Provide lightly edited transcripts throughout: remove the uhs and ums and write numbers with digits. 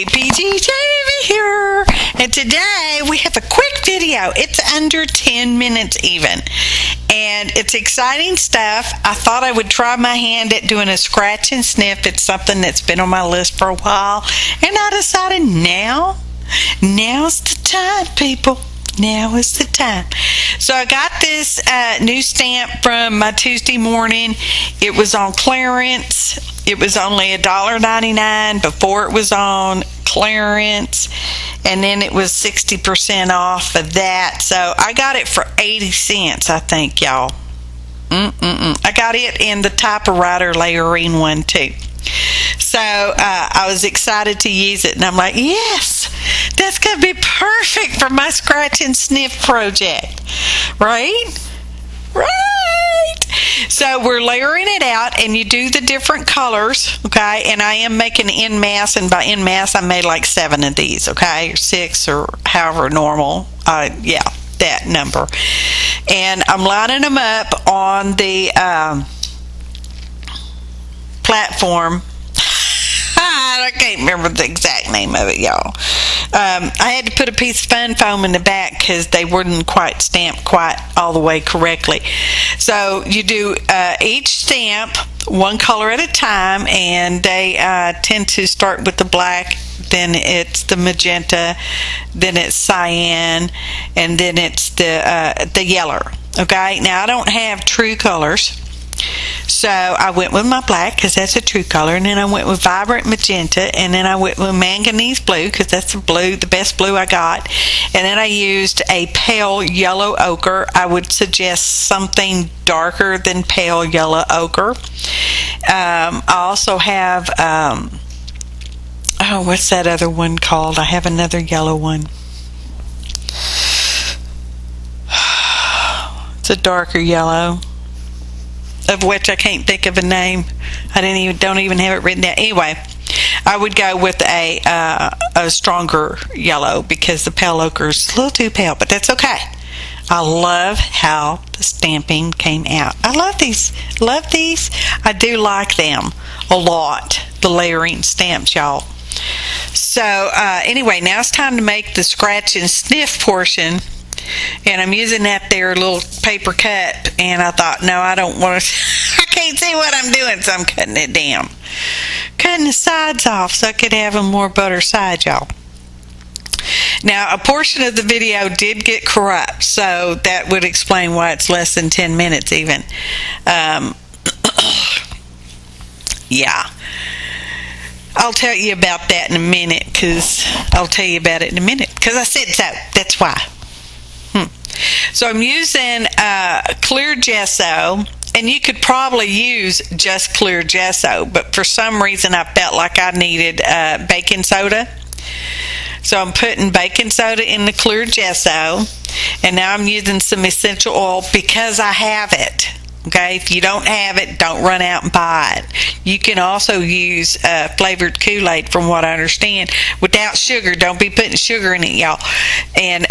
PG Jamie here, and today we have a quick video. It's under 10 minutes even, and it's exciting stuff. I thought I would try my hand at doing a scratch and sniff. It's something that's been on my list for a while, and I decided now's the time, people. Now is the time. So I got this new stamp from my Tuesday morning. It was on clearance. It was only $1.99 before it was on clearance, and then it was 60% off of that. So I got it for 80 cents, I think, y'all. I got it in the typewriter layering one too. So I was excited to use it, and I'm like, yes, that's going to be perfect for my scratch and sniff project, right? So we're layering it out, and you do the different colors, okay? And I am making en masse, and by en masse, I made like 7 of these, okay? Or 6, or however normal. Yeah, that number. And I'm lining them up on the platform. I can't remember the exact name of it, y'all. I had to put a piece of fun foam in the back because they wouldn't quite stamp quite all the way correctly. So you do each stamp one color at a time, and they tend to start with the black, then it's the magenta, then it's cyan, and then it's the yellow. Okay, now I don't have true colors, so I went with my black because that's a true color, and then I went with vibrant magenta, and then I went with manganese blue because that's the best blue I got, and then I used a pale yellow ochre. I would suggest something darker than pale yellow ochre. I also have what's that other one called? I have another yellow one. It's a darker yellow, of which I can't think of a name. I don't even have it written down. Anyway, I would go with a stronger yellow because the pale ochre is a little too pale, but that's okay. I love how the stamping came out. I love these. I do like them a lot, the layering stamps, y'all. So anyway, now it's time to make the scratch and sniff portion. And I'm using that there little paper cup, and I thought, no, I don't want to, I can't see what I'm doing, so I'm cutting it down. Cutting the sides off so I could have a more butter side, y'all. Now, a portion of the video did get corrupt, so that would explain why it's less than 10 minutes even. Yeah. I'll tell you about that in a minute, because I said so. That's why. So I'm using clear gesso, and you could probably use just clear gesso, but for some reason I felt like I needed baking soda. So I'm putting baking soda in the clear gesso, and now I'm using some essential oil because I have it. Okay, if you don't have it, don't run out and buy it. You can also use flavored Kool-Aid, from what I understand, without sugar. Don't be putting sugar in it, y'all. And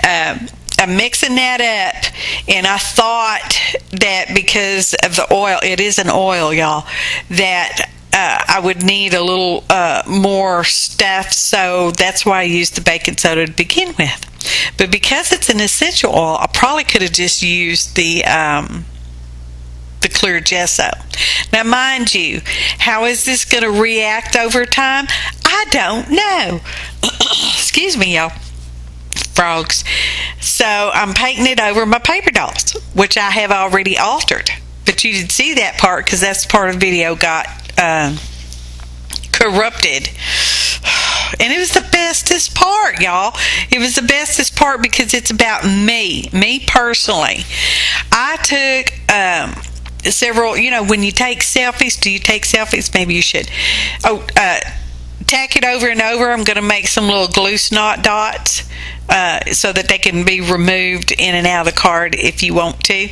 I'm mixing that up, and I thought that because of the oil, it is an oil, y'all, that I would need a little more stuff, so that's why I used the baking soda to begin with. But because it's an essential oil, I probably could have just used the clear gesso. Now, mind you, how is this going to react over time? I don't know. Excuse me, y'all. Frogs. So I'm painting it over my paper dolls, which I have already altered, but you didn't see that part because that's part of the video got corrupted. And it was the bestest part, y'all. It was the bestest part because it's about me personally. I took several, when you take selfies, do you take selfies? Maybe you should. Tack it over and over. I'm going to make some little glue snot dots so that they can be removed in and out of the card if you want to.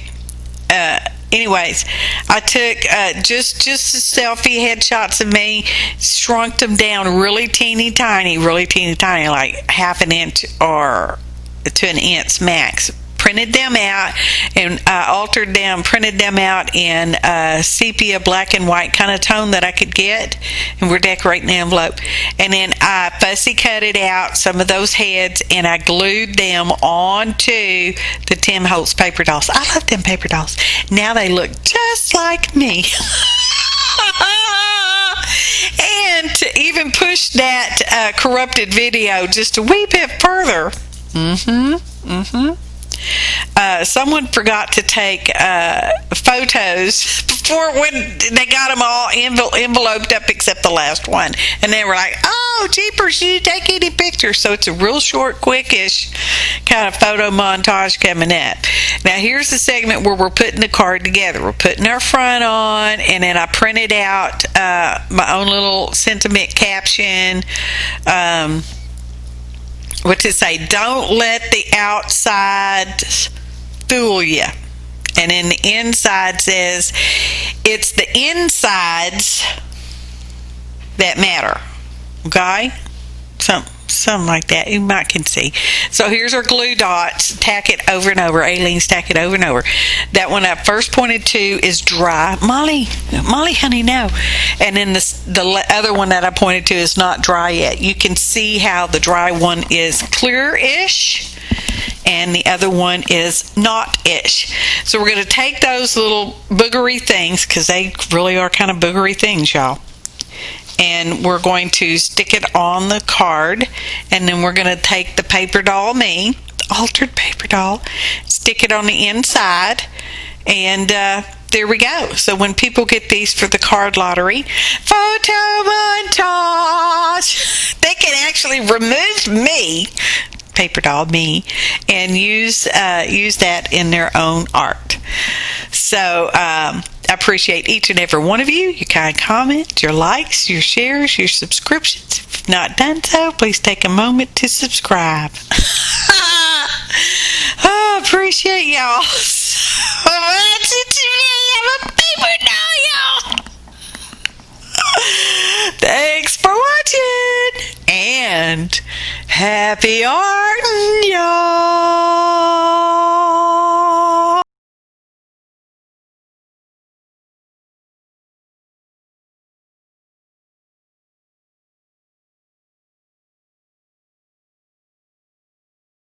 Anyways, I took just a selfie headshots of me, shrunk them down really teeny tiny, like half an inch or to an inch max. printed them out, and I altered them, printed them out in sepia, black and white kind of tone that I could get, and we're decorating the envelope. And then I fussy cut it out, some of those heads, and I glued them onto the Tim Holtz paper dolls. I love them paper dolls. Now they look just like me. And to even push that corrupted video just a wee bit further, someone forgot to take photos before, when they got them all enveloped up except the last one, and they were like, oh jeepers, you didn't take any pictures. So it's a real short, quickish kind of photo montage coming up. Now here's the segment where we're putting the card together. We're putting our front on, and then I printed out my own little sentiment caption. What's it say? Don't let the outside fool you. And then the inside says, it's the insides that matter. Okay? Something like that. You might can see. So here's our glue dots. Tack it over and over. Aleene, stack it over and over. That one I first pointed to is dry. Molly, honey, no. And then the other one that I pointed to is not dry yet. You can see how the dry one is clear-ish, and the other one is not-ish. So we're going to take those little boogery things, because they really are kind of boogery things, y'all, and we're going to stick it on the card, and then we're going to take the paper doll me, altered paper doll, stick it on the inside, and there we go. So when people get these for the card lottery photo montage, they can actually remove me, paper doll me, and use that in their own art. So I appreciate each and every one of you, your kind comments, your likes, your shares, your subscriptions. If you've not done so, please take a moment to subscribe. I appreciate y'all so much. I'm a paper doll, y'all. Thanks for watching, and happy art, y'all.